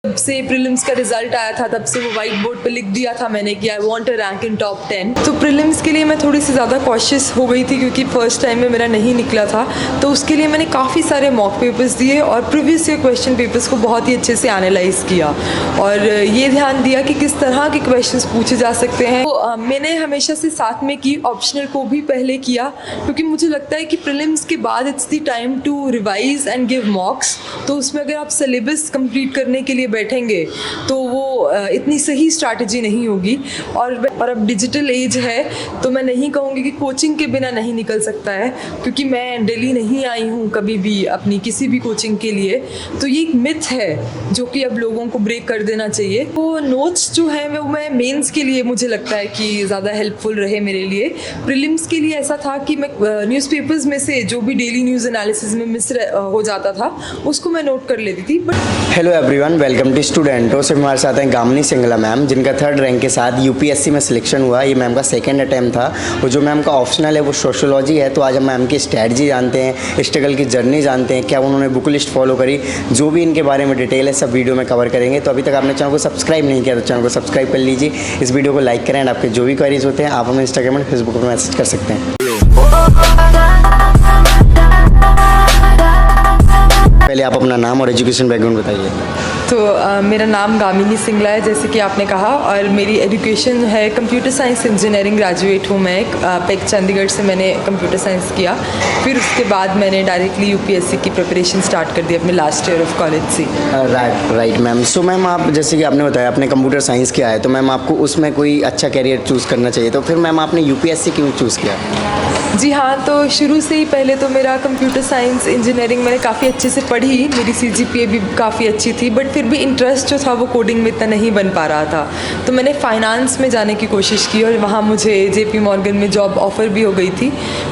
जब से प्रीलिम्स का रिजल्ट आया था तब से वो वाइट बोर्ड पे लिख दिया था मैंने कि I want a rank in top 10। तो प्रीलिम्स के लिए मैं थोड़ी सी ज़्यादा कॉशियस हो गई थी क्योंकि फर्स्ट टाइम में मेरा नहीं निकला था। तो उसके लिए मैंने काफ़ी सारे मॉक पेपर्स दिए और प्रीवियस ईयर क्वेश्चन पेपर्स को बहुत ही अच्छे से एनालाइज किया और ये ध्यान दिया कि किस तरह के क्वेश्चंस पूछे जा सकते हैं। तो मैंने हमेशा से साथ में की ऑप्शनल को भी पहले किया क्योंकि मुझे लगता है कि प्रीलिम्स के बाद it's the time to revise and give mocks. तो उसमें अगर आप सिलेबस कंप्लीट करने के लिए बैठेंगे तो वो इतनी सही स्ट्रैटेजी नहीं होगी। और अब डिजिटल एज है तो मैं नहीं कहूँगी कि कोचिंग के बिना नहीं निकल सकता है, क्योंकि मैं दिल्ली नहीं आई हूँ कभी भी अपनी किसी भी कोचिंग के लिए। तो ये एक मिथ है जो कि अब लोगों को ब्रेक कर देना चाहिए। वो नोट्स जो हैं वो मैं मेंस के लिए मुझे लगता है कि ज़्यादा हेल्पफुल रहे मेरे लिए। प्रीलिम्स के लिए ऐसा था कि मैं न्यूज़पेपर्स में से जो भी डेली न्यूज़ एनालिसिस में मिस हो जाता था उसको मैं नोट कर लेती थी। But hello everyone, welcome to स्टूडेंटो। से हमारे साथ हैं गामिनी सिंगला मैम, जिनका 3rd रैंक के साथ यूपीएससी में सिलेक्शन हुआ। ये मैम का 2nd अटैम्प्ट था और जो मैम का ऑप्शनल है वो सोशोलॉजी है। तो आज हम मैम की स्ट्रैटेजी जानते हैं, स्ट्रगल की जर्नी जानते हैं, क्या उन्होंने बुक लिस्ट फॉलो करी, जो भी इनके बारे में डिटेल है सब वीडियो में कवर करेंगे। तो अभी तक आपने चैनल को सब्सक्राइब नहीं किया तो चैनल को सब्सक्राइब कर लीजिए, इस वीडियो को लाइक करें एंड आपके जो भी क्वेरीज होते हैं आप हमें इंस्टाग्राम और फेसबुक पर मैसेज कर सकते हैं। पहले आप अपना नाम और एजुकेशन बैकग्राउंड बताइए। तो मेरा नाम गामिनी सिंगला है, जैसे कि आपने कहा, और मेरी एजुकेशन है कंप्यूटर साइंस इंजीनियरिंग ग्रेजुएट हूँ मैं। पेक चंडीगढ़ से मैंने कंप्यूटर साइंस किया, फिर उसके बाद मैंने डायरेक्टली यूपीएससी की प्रिपरेशन स्टार्ट कर दी अपने लास्ट ईयर ऑफ कॉलेज से। Right ma'am. सो मैम आप जैसे कि आपने बताया आपने कंप्यूटर साइंस किया है, तो मैम आपको उसमें कोई अच्छा कैरियर चूज़ करना चाहिए, तो फिर मैम आपने यूपीएससी क्यों चूज़ किया? जी हाँ, तो शुरू से ही पहले तो मेरा कंप्यूटर साइंस इंजीनियरिंग मैंने काफ़ी अच्छे से पढ़ी, मेरी सीजीपीए भी काफ़ी अच्छी थी, बट फिर भी इंटरेस्ट जो था वो कोडिंग में इतना नहीं बन पा रहा था। तो मैंने फाइनेंस में जाने की कोशिश की और वहाँ मुझे जेपी मॉर्गन में जॉब ऑफ़र भी हो गई थी।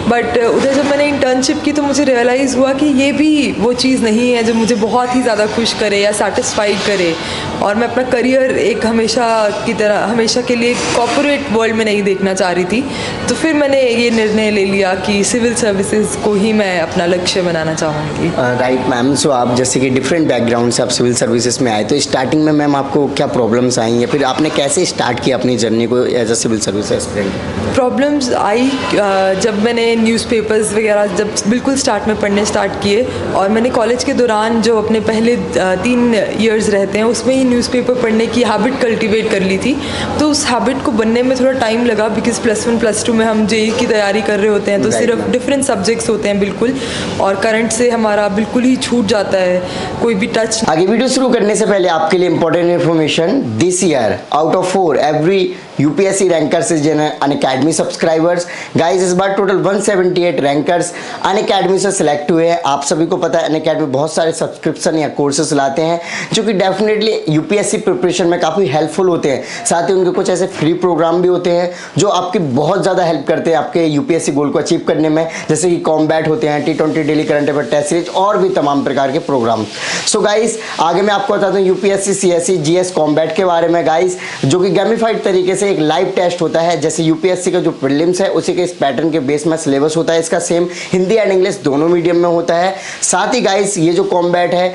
बट उधर जब मैंने इंटर्नशिप की तो मुझे रियलाइज़ हुआ कि ये भी वो चीज़ नहीं है जो मुझे बहुत ही ज़्यादा खुश करे या सेटिस्फाइड करे, और मैं अपना करियर एक हमेशा के लिए कॉर्पोरेट वर्ल्ड में नहीं देखना चाह रही थी। तो फिर मैंने ये निर्णय ले लिया कि सिविल सर्विसेज को ही मैं अपना लक्ष्य बनाना चाहूँगी। Right ma'am. सो आप जैसे कि डिफरेंट बैकग्राउंड से आप सिविल सर्विसेज में आए, तो स्टार्टिंग में मैम आपको क्या प्रॉब्लम्स आई या फिर आपने कैसे स्टार्ट किया अपनी जर्नी को as a civil service aspirant? Problems आई जब मैंने न्यूज़पेपर्स वगैरह जब बिल्कुल स्टार्ट में पढ़ने स्टार्ट किए, और मैंने कॉलेज के दौरान जो अपने पहले 3 ईयर्स रहते हैं उसमें ही न्यूज़पेपर पढ़ने की हैबिट कल्टीवेट कर ली थी। तो उस हैबिट को बनने में थोड़ा टाइम लगा, बिकॉज +1 +2 में हम जेईई की तैयारी कर रहे होते हैं, तो सिर्फ डिफरेंट सब्जेक्ट्स होते हैं बिल्कुल, और करंट से हमारा बिल्कुल ही छूट जाता है, कोई भी टच। आगे वीडियो शुरू करने से पहले आपके लिए important information. This year out of 4 every UPSC rankers is Unacademy subscribers. Guys इस बार टोटल 178 रैंकर्स अनअकैडमी से सिलेक्ट हुए हैं। आप सभी को पता है अनअकैडमी बहुत सारे सब्सक्रिप्शन या कोर्सेज लाते हैं जो कि डेफिनेटली यूपीएससी प्रिपरेशन में काफ़ी हेल्पफुल होते हैं। साथ ही उनके कुछ ऐसे फ्री प्रोग्राम भी होते हैं जो आपकी बहुत ज़्यादा हेल्प करते हैं आपके यूपीएससी गोल को अचीव करने में, जैसे कि कॉम्बैट होते हैं, T20 daily current affair test series और भी तमाम प्रकार के प्रोग्राम। सो गाइस आगे मैं आपको बताता हूँ यूपीएससी सीएससी जीएस कॉम्बैट के बारे में गाइस, जो कि गेमिफाइड तरीके से एक लाइव टेस्ट होता है। जैसे यूपीएससी का जो प्रीलिम्स है उसी के इस पैटर्न के बेस में सिलेबस होता है, इसका सेम हिंदी एंड इंग्लिश दोनों मीडियम में होता है। साथ ही गाइस ये जो कॉम्बैट है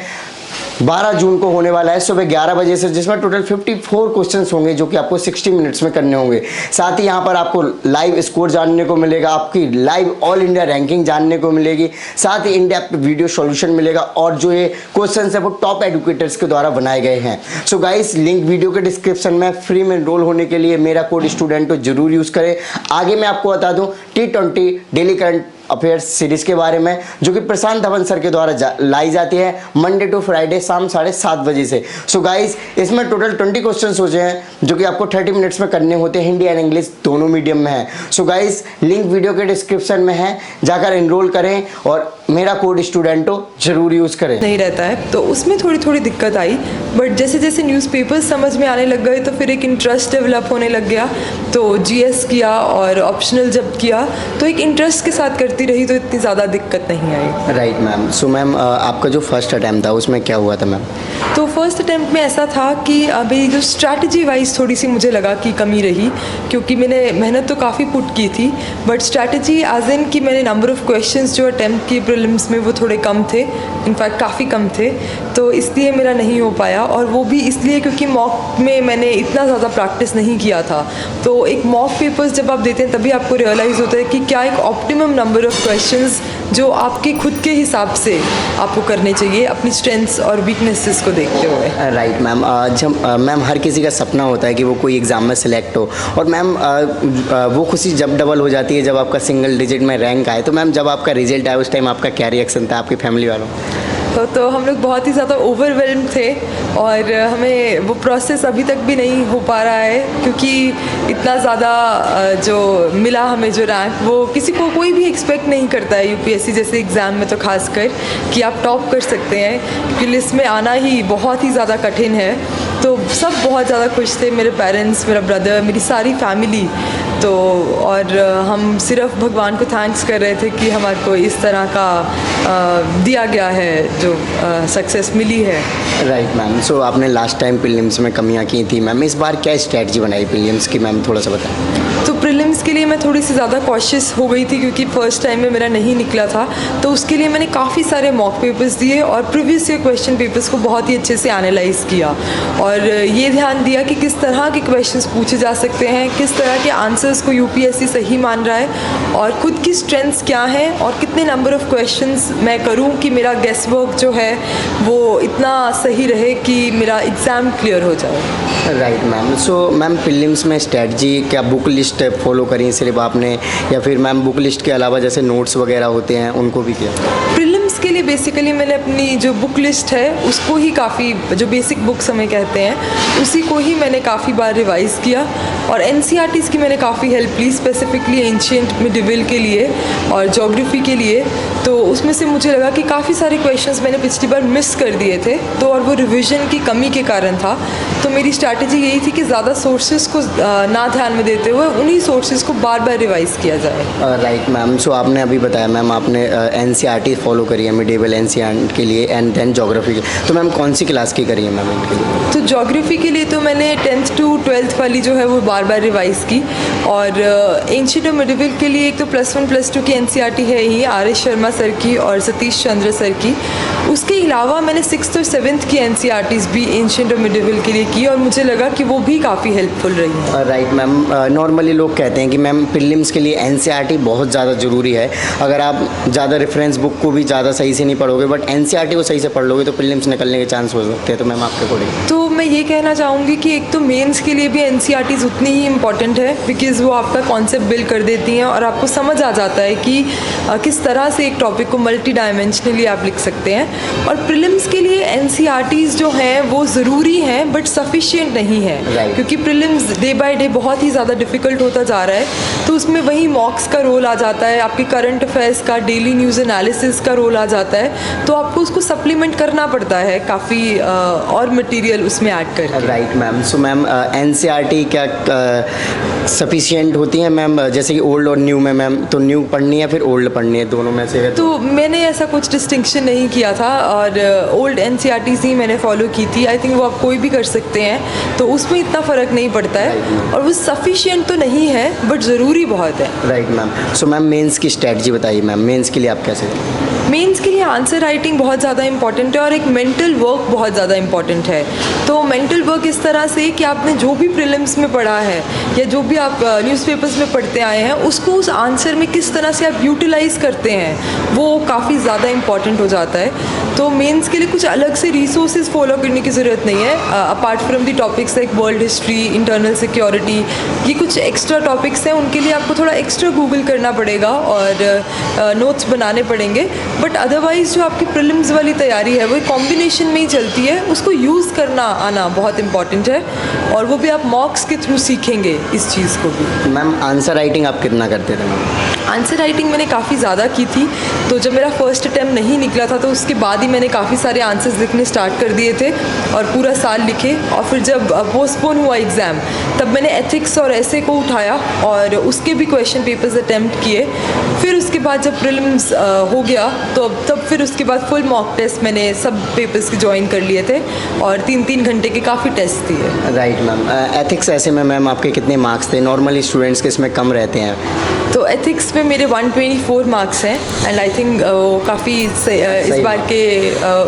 12 जून को होने वाला है सुबह 11 बजे से, जिसमें टोटल 54 क्वेश्चंस होंगे जो कि आपको 60 मिनट्स में करने होंगे। साथ ही यहाँ पर आपको लाइव स्कोर जानने को मिलेगा, आपकी लाइव ऑल इंडिया रैंकिंग जानने को मिलेगी, साथ ही इन डेप्थ वीडियो सॉल्यूशन मिलेगा, और जो ये क्वेश्चंस है वो टॉप एडुकेटर्स के द्वारा बनाए गए हैं। सो गाइस लिंक वीडियो के डिस्क्रिप्शन में। फ्री में एनरोल होने के लिए मेरा कोड स्टूडेंट जरूर यूज करें। आगे मैं आपको बता दूं T20 daily current affairs series के बारे में, जो कि प्रशांत धवन सर के द्वारा लाई जाती है मंडे टू फ्राइडे शाम 7:30 बजे से। सो गाइस इसमें टोटल 20 क्वेश्चंस होते हैं जो कि आपको 30 मिनट्स में करने होते हैं, हिंदी एंड इंग्लिश दोनों मीडियम में है। सो गाइस लिंक वीडियो के डिस्क्रिप्शन में है, जाकर एनरोल करें और मेरा कोड स्टूडेंटो जरूर यूज करें। नहीं रहता है तो उसमें थोड़ी दिक्कत आई, बट जैसे जैसे न्यूज़पेपर समझ में आने लग गए तो फिर एक इंटरेस्ट डेवलप होने लग गया। तो जीएस किया और ऑप्शनल जब किया तो एक इंटरेस्ट के साथ करती रही, तो इतनी ज़्यादा दिक्कत नहीं आई। Right ma'am. सो मैम आपका जो फर्स्ट अटैम्प्ट था उसमें क्या हुआ था मैम? तो फर्स्ट अटैम्प्ट में ऐसा था कि अभी जो स्ट्रैटेजी वाइज थोड़ी सी मुझे लगा कि कमी रही, क्योंकि मैंने मेहनत तो काफ़ी पुट की थी, बट स्ट्रैटेजी एज इन कि मैंने नंबर ऑफ़ क्वेश्चंस जो अटैम्प्ट किए प्रीलिम्स में वो थोड़े कम थे, इनफैक्ट काफ़ी कम थे, तो इसलिए मेरा नहीं हो पाया। और वो भी इसलिए क्योंकि मॉक में मैंने इतना ज़्यादा प्रैक्टिस नहीं किया था। तो एक मॉक पेपर्स जब आप देते हैं तभी आपको रियलाइज़ होता है कि क्या एक ऑप्टिमम नंबर ऑफ़ क्वेश्चंस जो आपके खुद के हिसाब से आपको करने चाहिए अपनी स्ट्रेंथ्स और वीकनेसेस को देखते हुए। राइट मैम, जब मैम हर किसी का सपना होता है कि वो कोई एग्ज़ाम में सेलेक्ट हो, और मैम वो खुशी जब डबल हो जाती है जब आपका सिंगल डिजिट में रैंक आए। तो मैम जब आपका रिजल्ट आया उस टाइम आपका क्या रिएक्शन था आपकी फैमिली वालों? तो हम लोग बहुत ही ज़्यादा ओवरवेल्म थे, और हमें वो प्रोसेस अभी तक भी नहीं हो पा रहा है, क्योंकि इतना ज़्यादा जो मिला हमें जो रैंक, वो किसी को कोई भी एक्सपेक्ट नहीं करता है यूपीएससी जैसे एग्ज़ाम में, तो खासकर कि आप टॉप कर सकते हैं, क्योंकि लिस्ट में आना ही बहुत ही ज़्यादा कठिन है। तो सब बहुत ज़्यादा खुश थे, मेरे पेरेंट्स, मेरा ब्रदर, मेरी सारी फैमिली। तो और हम सिर्फ भगवान को थैंक्स कर रहे थे कि हमारे को इस तरह का दिया गया है जो सक्सेस मिली है। राइट मैम, सो आपने लास्ट टाइम प्रीलिम्स में कमियां की थी मैम, इस बार क्या स्ट्रैटेजी बनाई प्रीलिम्स की मैम, थोड़ा सा बताएं। तो प्रीलिम्स के लिए मैं थोड़ी सी ज़्यादा कॉशियस हो गई थी, क्योंकि फ़र्स्ट टाइम में मेरा नहीं निकला था। तो उसके लिए मैंने काफ़ी सारे मॉक पेपर्स दिए और प्रीवियस ईयर क्वेश्चन पेपर्स को बहुत ही अच्छे से एनालाइज़ किया, और ये ध्यान दिया कि किस तरह के क्वेश्चंस पूछे जा सकते हैं, किस तरह के आंसर्स को यूपीएससी सही मान रहा है, और खुद की स्ट्रेंथ्स क्या हैं, और कितने नंबर ऑफ़ क्वेश्चंस मैं करूं कि मेरा गेस वर्क जो है वो इतना सही रहे कि मेरा एग्ज़ाम क्लियर हो जाए। Right ma'am, so ma'am prelims में स्ट्रेटजी क्या बुक लिस्ट फॉलो करी सिर्फ आपने, या फिर मैम बुक लिस्ट के अलावा जैसे नोट्स वगैरह होते हैं उनको भी किया? प्रीलिम्स के लिए बेसिकली मैंने अपनी जो बुक लिस्ट है उसको ही काफ़ी, जो बेसिक बुक्स हमें कहते हैं उसी को ही मैंने काफ़ी बार रिवाइज़ किया, और एनसीईआरटीज़ की मैंने काफ़ी हेल्प ली, स्पेसिफिकली एंशिएंट मिडिवल के लिए और ज्योग्राफी के लिए। तो उसमें से मुझे लगा कि काफ़ी सारे क्वेश्चंस मैंने पिछली बार मिस कर दिए थे, तो और वो रिवीजन की कमी के कारण था। तो मेरी स्ट्रैटेजी यही थी कि ज़्यादा सोर्सेज को ना ध्यान में देते हुए उन्हीं सोर्सेज को बार बार रिवाइज़ किया जाए। राइट मैम, सो आपने अभी बताया मैम आपने एनसीईआरटी फॉलो करी है मिडिवल एनसीईआरटी के लिए एंड देन ज्योग्राफी के, तो मैम कौन सी क्लास की करी है मैम इनके लिए? तो ज्योग्राफी के लिए तो मैंने 10th to 12th वाली जो है वो बार बार रिवाइज़ की, और एंशिएंट और मिडिवल के लिए एक तो +1 +2 की एनसीईआरटी है ही, आर.एस. शर्मा सर की और सतीश चंद्र सर की। उसके अलावा मैंने 6th और 7th की एनसीईआरटीज़ भी एंशिएंट और मिडिवल के लिए की, और मुझे लगा कि वो भी काफ़ी हेल्पफुल रही है। राइट मैम, नॉर्मली लोग कहते हैं कि मैम प्रीलिम्स के लिए एनसीईआरटी बहुत ज़्यादा ज़रूरी है, अगर आप ज़्यादा रेफरेंस बुक को भी ज़्यादा सही से नहीं पढ़ोगे बट एनसीईआरटी को सही से पढ़ लोगे तो प्रीलिम्स निकलने के चांस हो सकते हैं। तो मैम आपके अकॉर्डिंग? तो मैं ये कहना चाहूँगी कि एक तो मेंस के लिए भी एनसीईआरटीज़ उतनी ही इम्पॉर्टेंट है, बिकॉज़ वो आपका कॉन्सेप्ट बिल्ड कर देती हैं और आपको समझ आ जाता है कि किस तरह से एक टॉपिक को मल्टी डायमेंशनली आप लिख सकते हैं। और प्रीलिम्स के लिए एनसीईआरटीज़ जो हैं वो ज़रूरी हैं बट सफिशिएंट नहीं है, क्योंकि प्रीलिम्स डे बाय डे बहुत ही ज़्यादा डिफ़िकल्ट होता जा रहा है। तो उसमें वही मॉक्स का रोल आ जाता है, आपके करंट अफेयर्स का, डेली न्यूज़ एनालिसिस का रोल आ जाता है, तो आपको उसको सप्लीमेंट करना पड़ता है काफ़ी और मटेरियल उसमें ऐड कर। Right ma'am, so ma'am NCERT क्या सफिशिएंट होती है मैम, जैसे कि ओल्ड और न्यू में मैम, तो न्यू पढ़नी है फिर ओल्ड पढ़नी है, दोनों में से? तो मैंने ऐसा कुछ डिस्टिंक्शन नहीं किया था, और ओल्ड एनसीईआरटीज़ ही मैंने फॉलो की थी। आई थिंक वो आप कोई भी कर सकते हैं, तो उसमें इतना फ़र्क नहीं पड़ता है, और वो सफिशिएंट तो नहीं है बट ज़रूरी बहुत है। Right ma'am, so ma'am mains की स्ट्रेटजी बताइए मैम, मेंस के लिए आप कैसे? मेंस के लिए आंसर राइटिंग बहुत ज़्यादा इंपॉर्टेंट है, और एक मेंटल वर्क बहुत ज़्यादा इंपॉर्टेंट है। तो मेंटल वर्क इस तरह से कि आपने जो भी प्रीलिम्स में पढ़ा है या जो भी आप न्यूज़पेपर्स में पढ़ते आए हैं उसको उस आंसर में किस तरह से आप यूटिलाइज़ करते हैं, वो काफ़ी ज़्यादा इंपॉर्टेंट हो जाता है। तो मेंस के लिए कुछ अलग से रिसोर्सेज फॉलो करने की ज़रूरत नहीं है, apart from the topics like world history, internal security, ये कुछ एक्स्ट्रा टॉपिक्स हैं, उनके लिए आपको थोड़ा एक्स्ट्रा गूगल करना पड़ेगा और नोट्स बनाने पड़ेंगे। बट अदरवाइज़ जो आपकी प्रीलिम्स वाली तैयारी है वो एक कॉम्बिनेशन में ही चलती है, उसको यूज़ करना आना बहुत इंपॉर्टेंट है, और वो भी आप मॉक्स के थ्रू सीखेंगे इस चीज़ को भी। मैम आंसर राइटिंग आप कितना करते थे मैम? आंसर राइटिंग मैंने काफ़ी ज़्यादा की थी, तो जब मेरा फर्स्ट अटैम्प्ट नहीं निकला था तो उसके बाद ही मैंने काफ़ी सारे आंसर्स लिखने स्टार्ट कर दिए थे और पूरा साल लिखे। और फिर जब पोस्टपोन हुआ एग्ज़ाम तब मैंने एथिक्स और ऐसे को उठाया और उसके भी क्वेश्चन पेपर्स अटैम्प्ट किए। फिर उसके बाद जब प्रीलिम्स हो गया तो तब फिर उसके बाद फुल मॉक टेस्ट मैंने सब पेपर्स के ज्वाइन कर लिए थे और 3-3 घंटे के काफ़ी टेस्ट दिए। राइट मैम, एथिक्स ऐसे में मैम आपके कितने मार्क्स थे? नॉर्मली स्टूडेंट्स के इसमें कम रहते हैं। तो एथिक्स में मेरे 124 मार्क्स हैं एंड आई थिंक काफ़ी इस बार के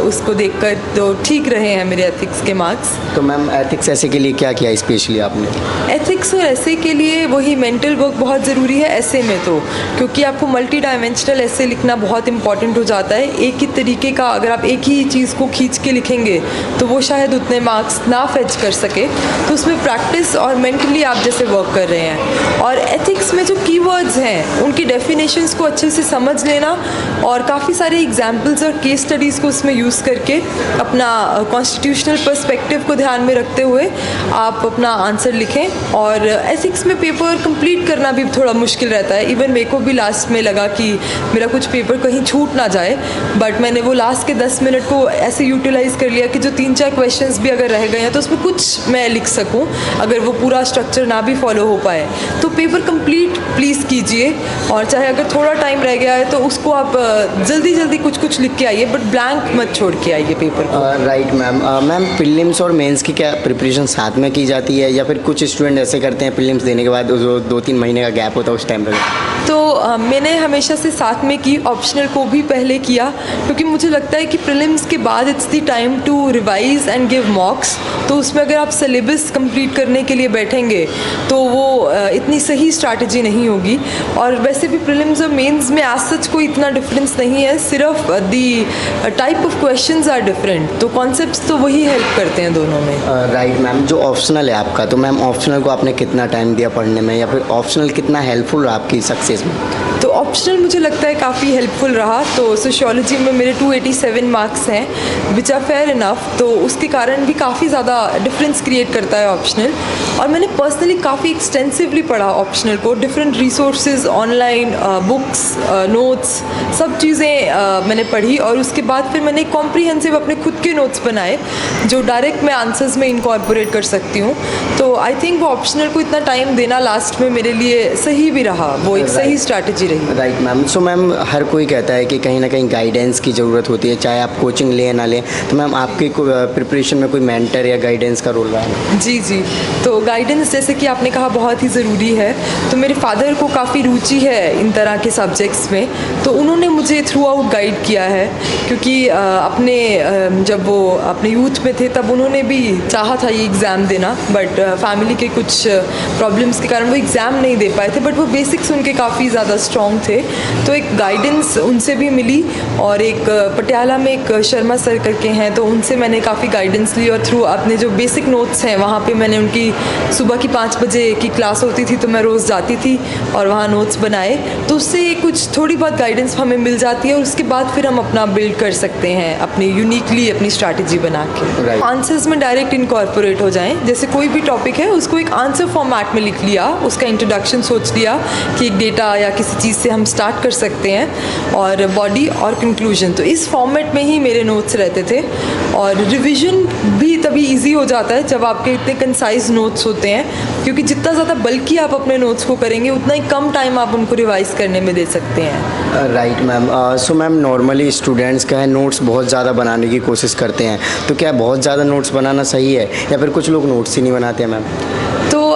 उसको देखकर तो ठीक रहे हैं मेरे एथिक्स के मार्क्स। तो मैम एथिक्स ऐसे के लिए क्या किया स्पेशली आपने? एथिक्स और ऐसे के लिए वही मेंटल वर्क बहुत ज़रूरी है ऐसे में, तो क्योंकि आपको मल्टी डायमेंशनल ऐसे लिखना बहुत इंपॉर्टेंट हो जाता है। एक ही तरीके का अगर आप एक ही चीज़ को खींच के लिखेंगे तो वो शायद उतने मार्क्स ना फेच कर सके, तो उसमें प्रैक्टिस और मेंटली आप जैसे वर्क कर रहे हैं। और एथिक्स में जो कीवर्ड्स हैं उनकी डेफिनेशंस को अच्छे से समझ लेना और काफ़ी सारे एग्जाम्पल्स और केस स्टडीज़ को उसमें यूज़ करके अपना कॉन्स्टिट्यूशनल पर्सपेक्टिव को ध्यान में रखते हुए आप अपना आंसर लिखें। और एथिक्स में पेपर कंप्लीट करना भी थोड़ा मुश्किल रहता है। इवन मेरे को भी लास्ट में लगा कि मेरा कुछ पेपर कहीं छूट ना जाए, बट मैंने वो लास्ट के 10 मिनट को ऐसे यूटिलाइज़ कर लिया कि जो 3-4 क्वेश्चंस भी अगर रह गए हैं तो उसमें कुछ मैं लिख सकूं, अगर वो पूरा स्ट्रक्चर ना भी फॉलो हो पाए। तो पेपर कंप्लीट प्लीज़ कीजिए, और चाहे अगर थोड़ा टाइम रह गया है तो उसको आप जल्दी जल्दी कुछ लिख के आइए, बट ब्लैंक मत छोड़ के आइए पेपर को। Right ma'am. मैम प्रीलिम्स और मेंस की क्या प्रिपरेशन साथ में की जाती है, या फिर कुछ स्टूडेंट ऐसे करते हैं प्रीलिम्स देने के बाद जो 2-3 महीने का गैप होता है उस टाइम पर? तो मैंने हमेशा से साथ में की, ऑप्शनल को भी पहले किया, क्योंकि मुझे लगता है कि प्रीलिम्स के बाद it's the time to revise and give mocks. तो उसमें अगर आप सिलेबस कंप्लीट करने के लिए बैठेंगे तो वो इतनी सही स्ट्रैटेजी नहीं होगी। और वैसे भी प्रीलिम्स और मेंस में एज सच कोई इतना डिफरेंस नहीं है, सिर्फ the type of questions are different, तो कॉन्सेप्ट्स तो वही हेल्प करते हैं दोनों में। Right ma'am. जो ऑप्शनल है आपका, तो मैम ऑप्शनल को आपने कितना टाइम दिया पढ़ने में, या फिर ऑप्शनल कितना हेल्पफुल रहा आपकी सक्सेस में? तो ऑप्शनल मुझे लगता है काफ़ी हेल्पफुल रहा। तो सोशियोलॉजी में मेरे 287 मार्क्स हैं विच आर फेयर इनफ, तो उसके कारण भी काफ़ी ज़्यादा डिफरेंस क्रिएट करता है ऑप्शनल। और मैंने पर्सनली काफ़ी एक्सटेंसिवली पढ़ा ऑप्शनल को, different resources, online books, notes, सब चीज़ें मैंने पढ़ी। और उसके बाद फिर मैंने कॉम्प्रीहेंसिव अपने खुद के नोट्स बनाए जो डायरेक्ट मैं आंसर्स में इनकॉर्पोरेट कर सकती हूँ। तो आई थिंक वो ऑप्शनल को इतना टाइम देना लास्ट में मेरे लिए सही भी रहा, वो एक सही स्ट्रैटेजी रही। Right ma'am. सो मैम हर कोई कहता है कि कहीं ना कहीं गाइडेंस की ज़रूरत होती है, चाहे आप कोचिंग लें ना लें। तो मैम आपके प्रिपरेशन में कोई मेंटर या गाइडेंस का रोल रहा है? जी। तो गाइडेंस जैसे कि आपने कहा बहुत ही ज़रूरी है। तो मेरे फादर को काफ़ी रुचि है इन तरह के सब्जेक्ट्स में, तो उन्होंने मुझे थ्रू आउट गाइड किया है। क्योंकि जब वो अपने यूथ में थे तब उन्होंने भी चाहा था ये एग्ज़ाम देना, बट फैमिली के कुछ प्रॉब्लम्स के कारण वो एग्ज़ाम नहीं दे पाए थे, बट वो बेसिक्स उनके काफ़ी ज़्यादा स्ट्रॉन्ग थे। तो एक गाइडेंस उनसे भी मिली, और एक पटियाला में एक शर्मा सर करके हैं, तो उनसे मैंने काफ़ी गाइडेंस ली। और थ्रू अपने जो बेसिक नोट्स हैं वहाँ पे मैंने उनकी सुबह की 5 बजे की क्लास होती थी तो मैं रोज़ जाती थी और वहाँ नोट्स बनाए, तो उससे कुछ थोड़ी बहुत गाइडेंस हमें मिल जाती है। और उसके बाद फिर हम अपना बिल्ड कर सकते हैं अपनी यूनिकली अपनी स्ट्रैटेजी बना के। आंसर्स में डायरेक्ट इनकॉर्पोरेट हो जाएं, जैसे कोई भी टॉपिक है उसको एक आंसर फॉर्मेट में लिख लिया, उसका इंट्रोडक्शन सोच लिया कि एक डेटा या किसी चीज़ से हम स्टार्ट कर सकते हैं, और बॉडी और कंक्लूजन, तो इस फॉर्मेट में ही मेरे नोट्स रहते थे। और रिवीजन भी तभी इजी हो जाता है जब आपके इतने कंसाइज नोट्स होते हैं, क्योंकि जितना ज़्यादा बल्कि आप अपने नोट्स को करेंगे उतना ही कम टाइम आप उनको रिवाइज करने में दे सकते हैं। Right ma'am. So ma'am normally students का है नोट्स बहुत ज़्यादा बनाने की कोशिश करते हैं, तो क्या बहुत ज़्यादा नोट्स बनाना सही है, या फिर कुछ लोग नोट्स ही नहीं बनाते हैं मैम? तो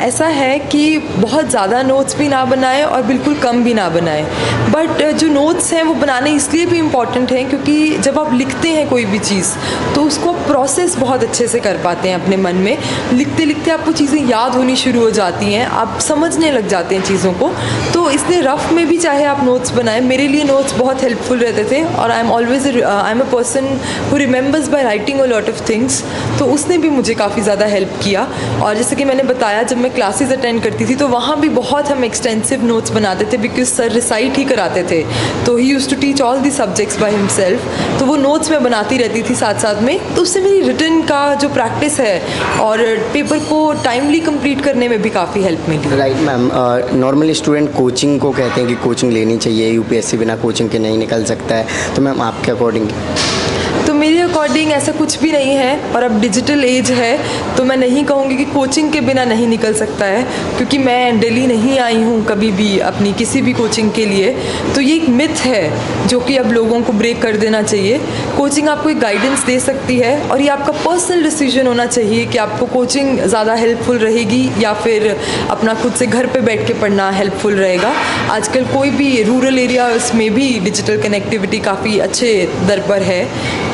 ऐसा है कि बहुत ज़्यादा नोट्स भी ना बनाएं और बिल्कुल कम भी ना बनाएं, बट जो नोट्स हैं वो बनाने इसलिए भी इम्पॉर्टेंट हैं क्योंकि जब आप लिखते हैं कोई भी चीज़ तो उसको प्रोसेस बहुत अच्छे से कर पाते हैं अपने मन में। लिखते लिखते आपको चीज़ें याद होनी शुरू हो जाती हैं, आप समझने लग जाते हैं चीज़ों को। तो इसलिए रफ में भी चाहे आप नोट्स बनाएं, मेरे लिए नोट्स बहुत हेल्पफुल रहते थे। और I am a person who remembers by writing a lot of things, तो उसने भी मुझे काफ़ी ज़्यादा हेल्प किया। और जैसे कि मैंने बताया, जब मैं क्लासेस अटेंड करती थी तो वहाँ भी बहुत हम एक्सटेंसिव नोट्स बनाते थे, बिकॉज सर रिसाइट ही कराते थे, तो ही used to teach all the subjects by himself. तो वो नोट्स मैं बनाती रहती थी साथ साथ में, तो उससे मेरी रिटन का जो प्रैक्टिस है और पेपर को टाइमली कंप्लीट करने में भी काफ़ी हेल्प मिली। Right ma'am. Normally student coaching को कहते हैं कि कोचिंग लेनी चाहिए, यूपीएससी बिना कोचिंग के नहीं निकल सकता है, तो मैम आपके अकॉर्डिंग? तो मेरे अकॉर्डिंग ऐसा कुछ भी नहीं है, और अब डिजिटल एज है तो मैं नहीं कहूँगी कि कोचिंग के बिना नहीं निकल सकता है, क्योंकि मैं दिल्ली नहीं आई हूँ कभी भी अपनी किसी भी कोचिंग के लिए। तो ये एक मिथ है जो कि अब लोगों को ब्रेक कर देना चाहिए। कोचिंग आपको एक गाइडेंस दे सकती है, और ये आपका पर्सनल डिसीजन होना चाहिए कि आपको कोचिंग ज़्यादा हेल्पफुल रहेगी या फिर अपना खुद से घर पे बैठ के पढ़ना हेल्पफुल रहेगा। आजकल कोई भी रूरल एरियाज में भी डिजिटल कनेक्टिविटी काफ़ी अच्छे दर पर है,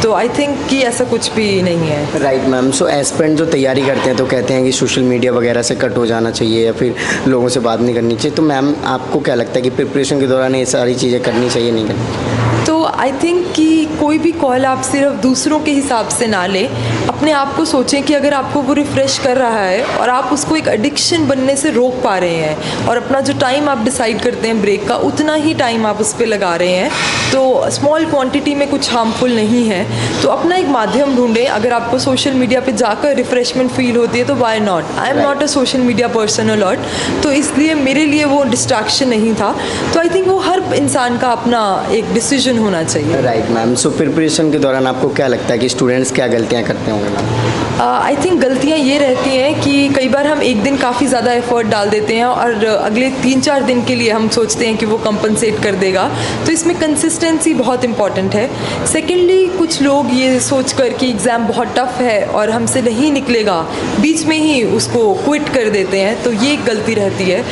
तो आई थिंक कि ऐसा कुछ भी नहीं है। Right ma'am. सो एस्पिरेंट जो तैयारी करते हैं तो कहते हैं कि सोशल मीडिया वगैरह से कट हो जाना चाहिए या फिर लोगों से बात नहीं करनी चाहिए, तो मैम आपको क्या लगता है कि प्रिपरेशन के दौरान ये सारी चीज़ें करनी चाहिए नहीं करनी चाहिए? तो आई थिंक कि कोई भी कॉल आप सिर्फ दूसरों के हिसाब से ना लें, अपने आप को सोचें कि अगर आपको वो रिफ़्रेश कर रहा है और आप उसको एक एडिक्शन बनने से रोक पा रहे हैं, और अपना जो टाइम आप डिसाइड करते हैं ब्रेक का, उतना ही टाइम आप उस पर लगा रहे हैं, तो स्मॉल क्वांटिटी में कुछ हार्मफुल नहीं है। तो अपना एक माध्यम ढूंढें। अगर आपको सोशल मीडिया पे जाकर रिफ़्रेशमेंट फील होती है तो why not. I am not a social media person a lot, तो इसलिए मेरे लिए वो डिस्ट्रैक्शन नहीं था। तो आई थिंक वो हर इंसान का अपना एक डिसीजन होना चाहिए। Right ma'am. सो प्रिपरेशन के दौरान आपको क्या लगता है कि स्टूडेंट्स क्या गलतियाँ करते होंगे मैम? आई थिंक गलतियाँ ये रहती हैं कि कई बार हम एक दिन काफ़ी ज़्यादा एफर्ट डाल देते हैं और अगले 3-4 दिन के लिए हम सोचते हैं कि वो कंपनसेट कर देगा, तो इसमें कंसिस्टेंसी बहुत इंपॉर्टेंट है। सेकेंडली, कुछ लोग ये सोच कर कि एग्ज़ाम बहुत टफ है और हमसे नहीं निकलेगा, बीच में ही उसको क्विट कर देते हैं, तो ये एक गलती रहती है।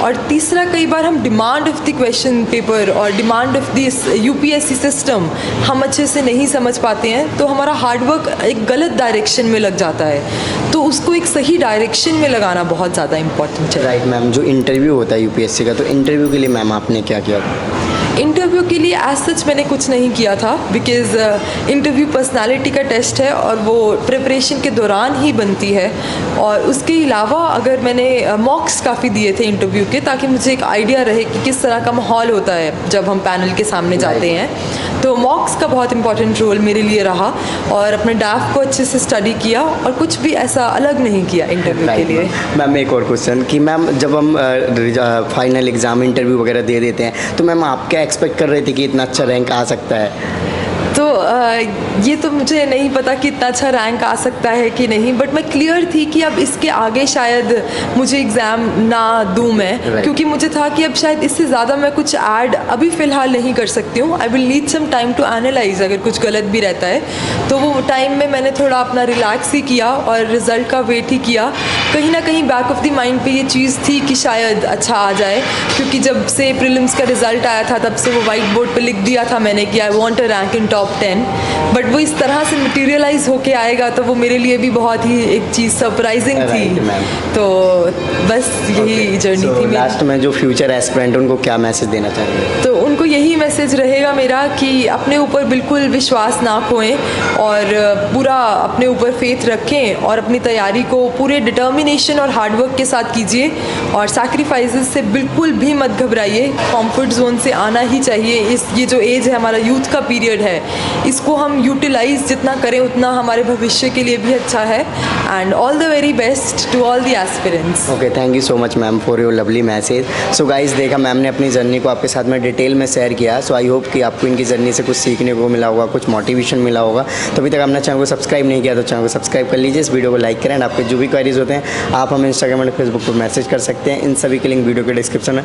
और तीसरा, कई बार हम demand of the question paper और demand of this UPSC system हम अच्छे से नहीं समझ पाते हैं, तो हमारा हार्डवर्क एक गलत डायरेक्शन में लग जाता है। तो उसको एक सही डायरेक्शन में लगाना बहुत ज़्यादा इम्पोर्टेंट है। Right ma'am. जो इंटरव्यू होता है यूपीएससी का, तो इंटरव्यू के लिए मैम आपने क्या किया? इंटरव्यू के लिए एज सच मैंने कुछ नहीं किया था, बिकॉज़ इंटरव्यू पर्सनालिटी का टेस्ट है और वो प्रिपरेशन के दौरान ही बनती है। और उसके अलावा अगर मैंने मॉक्स काफ़ी दिए थे इंटरव्यू के, ताकि मुझे एक आइडिया रहे कि किस तरह का माहौल होता है जब हम पैनल के सामने जाते हैं, तो मॉक्स का बहुत इंपॉर्टेंट रोल मेरे लिए रहा। और अपने डाफ को अच्छे से स्टडी किया और कुछ भी ऐसा अलग नहीं किया इंटरव्यू के लिए। मैम एक और क्वेश्चन कि मैम जब हम फाइनल एग्ज़ाम इंटरव्यू वगैरह दे देते हैं, तो मैम आप क्या एक्सपेक्ट कर रहे थे कि इतना अच्छा रैंक आ सकता है? तो ये तो मुझे नहीं पता कि इतना अच्छा रैंक आ सकता है कि नहीं, बट मैं क्लियर थी कि अब इसके आगे शायद मुझे एग्ज़ाम ना दूँ मैं, क्योंकि मुझे था कि अब शायद इससे ज़्यादा मैं कुछ ऐड अभी फ़िलहाल नहीं कर सकती हूँ। I will need some time to analyse, अगर कुछ गलत भी रहता है तो वो टाइम में मैंने थोड़ा अपना रिलैक्स ही किया और रिज़ल्ट का वेट ही किया। कहीं ना कहीं बैक ऑफ द माइंड पे ये चीज़ थी कि शायद अच्छा आ जाए, क्योंकि जब से प्रीलिम्स का रिज़ल्ट आया था तब से वो वाइट बोर्ड पे लिख दिया था मैंने कि I want a rank in top 10, but वो इस तरह से मटेरियलाइज होके आएगा तो वो मेरे लिए भी बहुत ही एक चीज़ सरप्राइजिंग थी। तो बस यही जर्नी थी मेरी। लास्ट में जो फ्यूचर एस्पिरेंट उनको क्या मैसेज देना चाहेंगे? तो उनको यही मैसेज रहेगा मेरा कि अपने ऊपर बिल्कुल विश्वास ना खोएं और पूरा अपने ऊपर फेथ रखें और अपनी तैयारी को पूरे डिटर्मिनेशन और हार्डवर्क के साथ कीजिए और सैक्रिफाइसेस से बिल्कुल भी मत घबराइए। कंफर्ट जोन से आना ही चाहिए। ये जो एज है, हमारा यूथ का पीरियड है, इसको हम यूटिलाइज जितना करें उतना हमारे भविष्य के लिए भी अच्छा है। And all the very best to all the aspirants. Okay, thank you so much ma'am for your lovely message. So guys, देखा मैम ने अपनी जर्नी को आपके साथ में डिटेल में शेयर किया। सो आई होप कि आपको इनकी जर्नी से कुछ सीखने को मिला होगा, कुछ मोटिवेशन मिला होगा। तो अभी तक आपने चैनल को सब्सक्राइब नहीं किया तो चैनल को सब्सक्राइब कर लीजिए, इस वीडियो को लाइक करें। आपके जो भी क्वेरीज होते हैं आप हमें इंस्टाग्राम और फेसबुक पर मैसेज कर सकते हैं। इन सभी के लिंक वीडियो के डिस्क्रिप्शन में